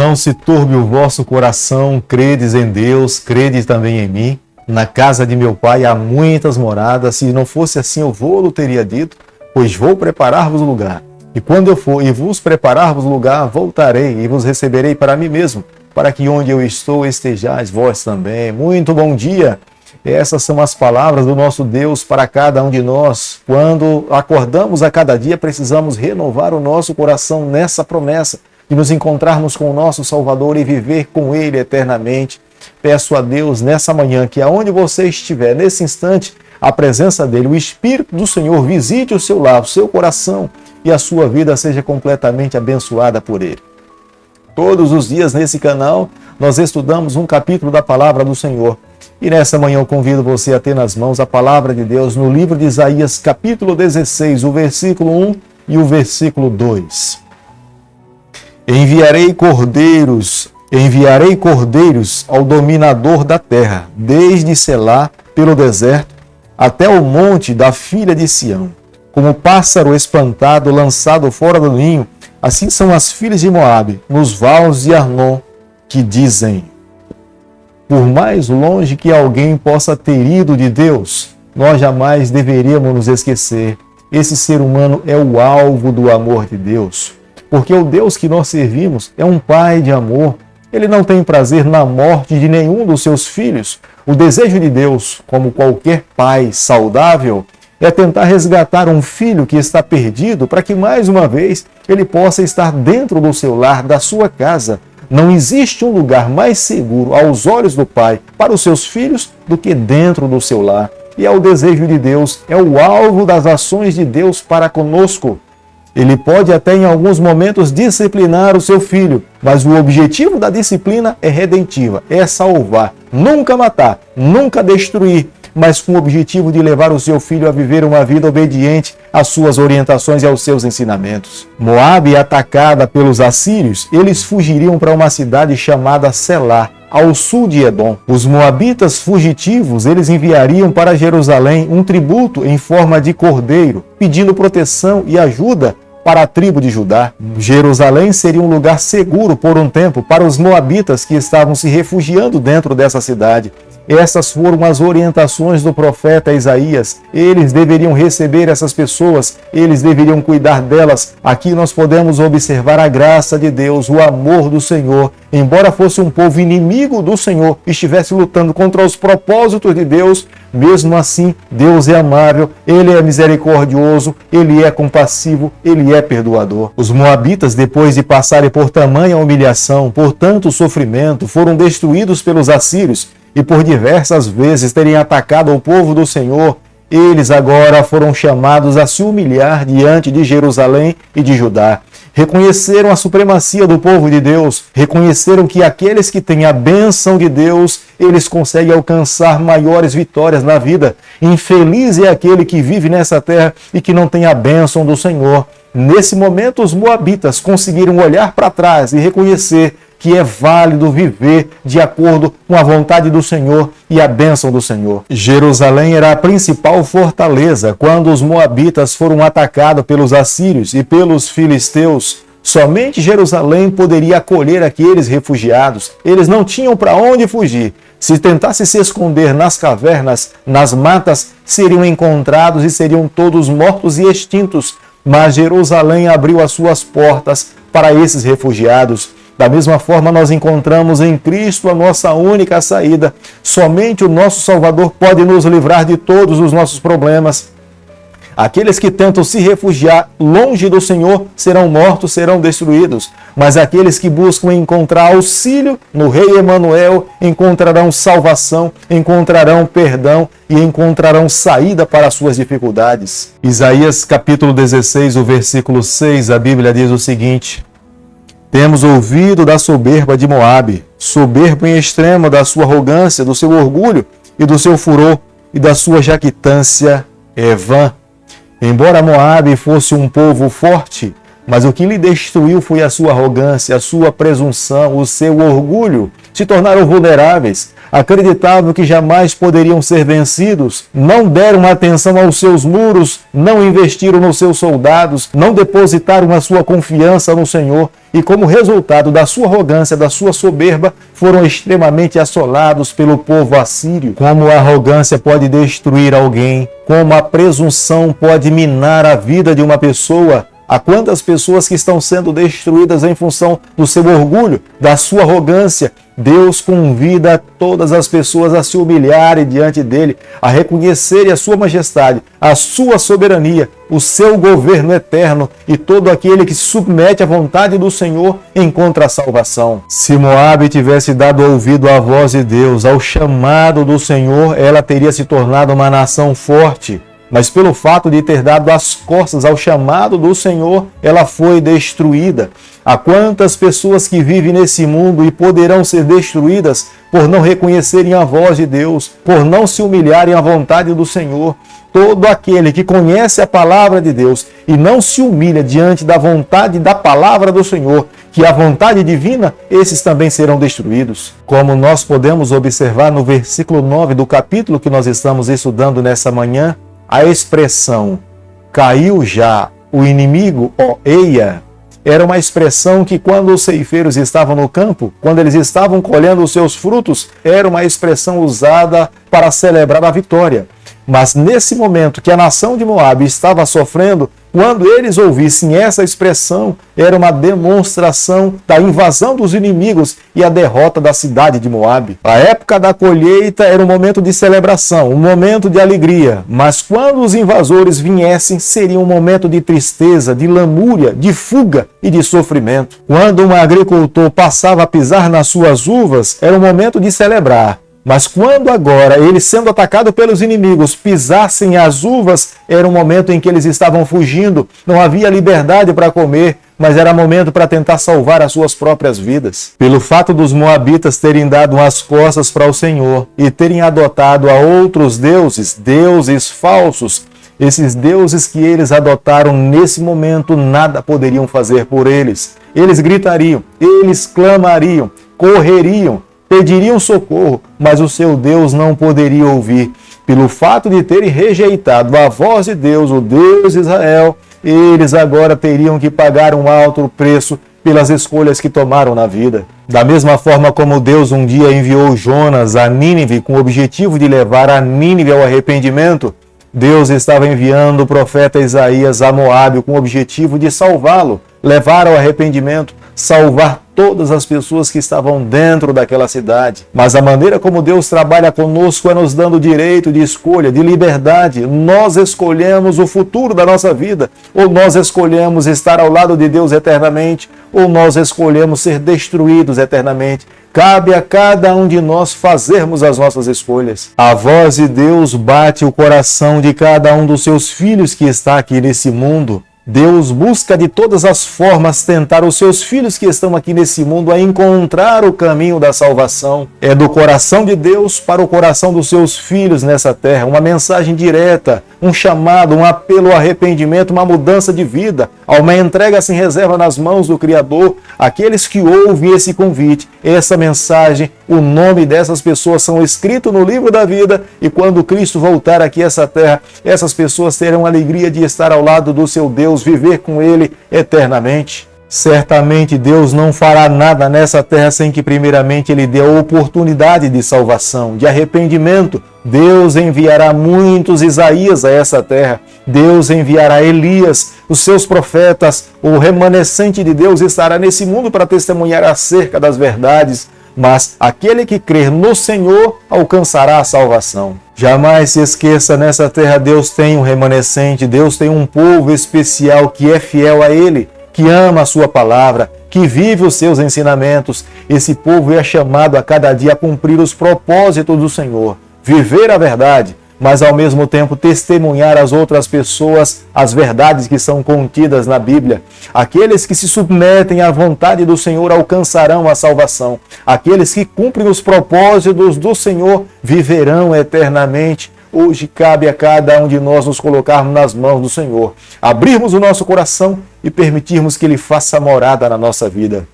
Não se turbe o vosso coração, credes em Deus, credes também em mim. Na casa de meu pai há muitas moradas, se não fosse assim eu vou-lo teria dito, pois vou preparar-vos lugar. E quando eu for e vos preparar-vos lugar, voltarei e vos receberei para mim mesmo, para que onde eu estou estejais vós também. Muito bom dia! Essas são as palavras do nosso Deus para cada um de nós. Quando acordamos a cada dia, precisamos renovar o nosso coração nessa promessa de nos encontrarmos com o nosso Salvador e viver com Ele eternamente. Peço a Deus nessa manhã que aonde você estiver, nesse instante, a presença dEle, o Espírito do Senhor visite o seu lar, o seu coração e a sua vida seja completamente abençoada por Ele. Todos os dias nesse canal nós estudamos um capítulo da Palavra do Senhor. E nessa manhã eu convido você a ter nas mãos a Palavra de Deus no livro de Isaías, capítulo 16, o versículo 1 e o versículo 2. Enviarei cordeiros ao dominador da terra, desde Selá, pelo deserto, até o monte da filha de Sião. Como pássaro espantado lançado fora do ninho, assim são as filhas de Moabe, nos vales de Arnon, que dizem: por mais longe que alguém possa ter ido de Deus, nós jamais deveríamos nos esquecer. Esse ser humano é o alvo do amor de Deus. Porque o Deus que nós servimos é um Pai de amor. Ele não tem prazer na morte de nenhum dos seus filhos. O desejo de Deus, como qualquer pai saudável, é tentar resgatar um filho que está perdido para que mais uma vez ele possa estar dentro do seu lar, da sua casa. Não existe um lugar mais seguro aos olhos do Pai para os seus filhos do que dentro do seu lar. E é o desejo de Deus, é o alvo das ações de Deus para conosco. Ele pode até em alguns momentos disciplinar o seu filho, mas o objetivo da disciplina é redentiva, é salvar, nunca matar, nunca destruir, mas com o objetivo de levar o seu filho a viver uma vida obediente às suas orientações e aos seus ensinamentos. Moabe atacada pelos assírios, eles fugiriam para uma cidade chamada Selá, ao sul de Edom. Os moabitas fugitivos, eles enviariam para Jerusalém um tributo em forma de cordeiro, pedindo proteção e ajuda para a tribo de Judá. Jerusalém seria um lugar seguro por um tempo para os moabitas que estavam se refugiando dentro dessa cidade. Essas foram as orientações do profeta Isaías. Eles deveriam receber essas pessoas, eles deveriam cuidar delas. Aqui nós podemos observar a graça de Deus, o amor do Senhor. Embora fosse um povo inimigo do Senhor, estivesse lutando contra os propósitos de Deus, mesmo assim, Deus é amável, Ele é misericordioso, Ele é compassivo, Ele é perdoador. Os moabitas, depois de passarem por tamanha humilhação, por tanto sofrimento, foram destruídos pelos assírios, e por diversas vezes terem atacado o povo do Senhor, eles agora foram chamados a se humilhar diante de Jerusalém e de Judá. Reconheceram a supremacia do povo de Deus, reconheceram que aqueles que têm a bênção de Deus, eles conseguem alcançar maiores vitórias na vida. Infeliz é aquele que vive nessa terra e que não tem a bênção do Senhor. Nesse momento, os moabitas conseguiram olhar para trás e reconhecer que é válido viver de acordo com a vontade do Senhor e a bênção do Senhor. Jerusalém era a principal fortaleza quando os moabitas foram atacados pelos assírios e pelos filisteus. Somente Jerusalém poderia acolher aqueles refugiados. Eles não tinham para onde fugir. Se tentasse se esconder nas cavernas, nas matas, seriam encontrados e seriam todos mortos e extintos. Mas Jerusalém abriu as suas portas para esses refugiados. Da mesma forma, nós encontramos em Cristo a nossa única saída. Somente o nosso Salvador pode nos livrar de todos os nossos problemas. Aqueles que tentam se refugiar longe do Senhor serão mortos, serão destruídos. Mas aqueles que buscam encontrar auxílio no Rei Emanuel encontrarão salvação, encontrarão perdão e encontrarão saída para as suas dificuldades. Isaías capítulo 16, o versículo 6, a Bíblia diz o seguinte: temos ouvido da soberba de Moabe, soberbo em extremo da sua arrogância, do seu orgulho e do seu furor e da sua jactância é vã. Embora Moabe fosse um povo forte, mas o que lhe destruiu foi a sua arrogância, a sua presunção, o seu orgulho. se tornaram vulneráveis, acreditavam que jamais poderiam ser vencidos, não deram atenção aos seus muros, não investiram nos seus soldados, não depositaram a sua confiança no Senhor e, como resultado da sua arrogância, da sua soberba, foram extremamente assolados pelo povo assírio. Como a arrogância pode destruir alguém, como a presunção pode minar a vida de uma pessoa. Há quantas pessoas que estão sendo destruídas em função do seu orgulho, da sua arrogância. Deus convida todas as pessoas a se humilharem diante dele, a reconhecerem a sua majestade, a sua soberania, o seu governo eterno, e todo aquele que se submete à vontade do Senhor encontra a salvação. Se Moabe tivesse dado ouvido à voz de Deus, ao chamado do Senhor, ela teria se tornado uma nação forte. Mas pelo fato de ter dado as costas ao chamado do Senhor, ela foi destruída. Há quantas pessoas que vivem nesse mundo e poderão ser destruídas por não reconhecerem a voz de Deus, por não se humilharem à vontade do Senhor. Todo aquele que conhece a palavra de Deus e não se humilha diante da vontade da palavra do Senhor, que é a vontade divina, esses também serão destruídos. Como nós podemos observar no versículo 9 do capítulo que nós estamos estudando nessa manhã, a expressão caiu já o inimigo, ó eia, era uma expressão que quando os ceifeiros estavam no campo, quando eles estavam colhendo os seus frutos, era uma expressão usada para celebrar a vitória. Mas nesse momento que a nação de Moabe estava sofrendo, quando eles ouvissem essa expressão, era uma demonstração da invasão dos inimigos e a derrota da cidade de Moabe. A época da colheita era um momento de celebração, um momento de alegria, mas quando os invasores viessem, seria um momento de tristeza, de lamúria, de fuga e de sofrimento. Quando um agricultor passava a pisar nas suas uvas, era um momento de celebrar. Mas quando agora, eles sendo atacados pelos inimigos, pisassem as uvas, era um momento em que eles estavam fugindo, não havia liberdade para comer, mas era momento para tentar salvar as suas próprias vidas. Pelo fato dos moabitas terem dado as costas para o Senhor e terem adotado a outros deuses, deuses falsos, esses deuses que eles adotaram nesse momento nada poderiam fazer por eles. Eles gritariam, eles clamariam, correriam, pediriam socorro, mas o seu Deus não poderia ouvir. Pelo fato de terem rejeitado a voz de Deus, o Deus de Israel, eles agora teriam que pagar um alto preço pelas escolhas que tomaram na vida. Da mesma forma como Deus um dia enviou Jonas a Nínive com o objetivo de levar a Nínive ao arrependimento, Deus estava enviando o profeta Isaías a Moabe com o objetivo de salvá-lo, levar ao arrependimento, salvar todas as pessoas que estavam dentro daquela cidade. Mas a maneira como Deus trabalha conosco é nos dando direito de escolha, de liberdade. Nós escolhemos o futuro da nossa vida, ou nós escolhemos estar ao lado de Deus eternamente, ou nós escolhemos ser destruídos eternamente. Cabe a cada um de nós fazermos as nossas escolhas. A voz de Deus bate o coração de cada um dos seus filhos que está aqui nesse mundo. Deus busca de todas as formas tentar os seus filhos que estão aqui nesse mundo a encontrar o caminho da salvação. É do coração de Deus para o coração dos seus filhos nessa terra, uma mensagem direta, um chamado, um apelo ao arrependimento, uma mudança de vida, a uma entrega sem reserva nas mãos do Criador. Aqueles que ouvem esse convite, essa mensagem, o nome dessas pessoas são escritos no livro da vida, e quando Cristo voltar aqui a essa terra, essas pessoas terão a alegria de estar ao lado do seu Deus, viver com Ele eternamente. Certamente Deus não fará nada nessa terra sem que primeiramente Ele dê a oportunidade de salvação, de arrependimento. Deus enviará muitos Isaías a essa terra. Deus enviará Elias, os seus profetas. O remanescente de Deus estará nesse mundo para testemunhar acerca das verdades. Mas aquele que crer no Senhor alcançará a salvação. Jamais se esqueça, nessa terra Deus tem um remanescente, Deus tem um povo especial que é fiel a Ele, que ama a sua palavra, que vive os seus ensinamentos. Esse povo é chamado a cada dia a cumprir os propósitos do Senhor, viver a verdade, mas ao mesmo tempo testemunhar às outras pessoas as verdades que são contidas na Bíblia. Aqueles que se submetem à vontade do Senhor alcançarão a salvação. Aqueles que cumprem os propósitos do Senhor viverão eternamente. Hoje cabe a cada um de nós nos colocarmos nas mãos do Senhor, abrirmos o nosso coração e permitirmos que Ele faça morada na nossa vida.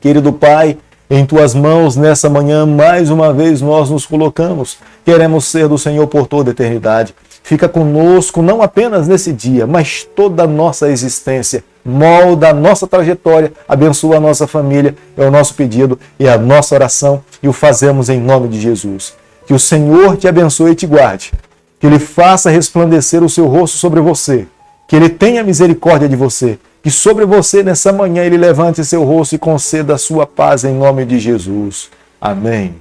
Querido Pai, Em tuas mãos, nessa manhã, mais uma vez nós nos colocamos. Queremos ser do Senhor por toda a eternidade. Fica conosco não apenas nesse dia, mas toda a nossa existência. Molda a nossa trajetória, abençoa a nossa família. É o nosso pedido, é a nossa oração e o fazemos em nome de Jesus. Que o Senhor te abençoe e te guarde. Que Ele faça resplandecer o seu rosto sobre você. Que Ele tenha misericórdia de você. Que sobre você nessa manhã Ele levante seu rosto e conceda a sua paz em nome de Jesus. Amém.